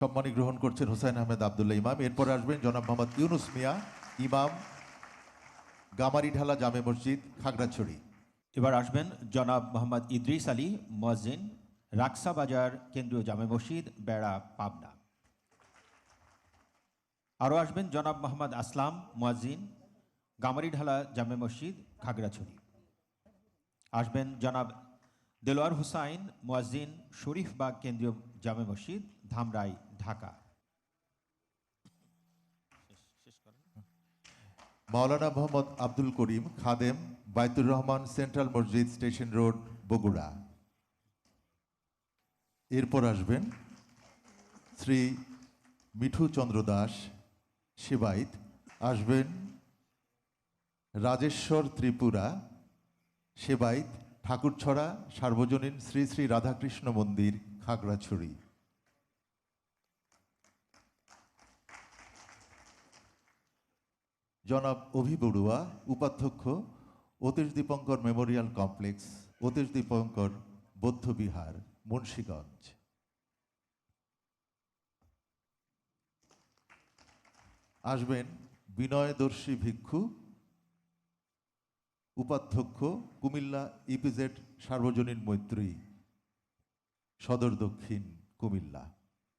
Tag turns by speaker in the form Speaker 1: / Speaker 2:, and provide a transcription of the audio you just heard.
Speaker 1: সম্মানী গ্রহণ করছেন হুসাইন আহমেদ আবদুল্লাহ ইমাম। এরপর আসবেন জনাব মোহাম্মদ ইউনুস মিয়া ইমাম, গামারিঢালা জামে মসজিদ, খাগড়াছড়ি।
Speaker 2: এবার আসবেন জনাব মোহাম্মদ ইদ্রিস আলী মুয়াজ্জিন, রাকসা বাজার কেন্দ্রীয় জামে মসজিদ, বেড়া, পাবনা। আরও আসবেন জনাব মোহাম্মদ আসলাম মুয়াজ্জিন, গামারিঢালা জামে মসজিদ, খাগড়াছড়ি। আসবেন জনাব দেলোয়ার হুসাইন মুয়াজ্জিন, শরীফবাগ কেন্দ্রীয় জামে মসজিদ, ধামরাই, ঢাকা।
Speaker 1: মাওলানা মোহাম্মদ আব্দুল করিম খাদেম, বাইতুর রহমান সেন্ট্রাল মসজিদ, স্টেশন রোড, বগুড়া। এরপর আসবেন শ্রী মিঠু চন্দ্র দাস সেবাইত। আসবেন রাজেশ্বর ত্রিপুরা সেবাইত, ঠাকুরছড়া সার্বজনীন শ্রী শ্রী রাধাকৃষ্ণ মন্দির, খাগড়াছড়ি। জনাব অভি বড়ুয়া উপাধ্যক্ষ, অতীশ দীপঙ্কর মেমোরিয়াল কমপ্লেক্স, অতীশ দীপঙ্কর বৌদ্ধবিহার, মুন্সীগঞ্জ। আসবেন বিনয়দর্শী ভিক্ষু, উপাধ্যক্ষ, কুমিল্লা ইপিজেড সার্বজনীন মৈত্রী, সদর দক্ষিণ, কুমিল্লা।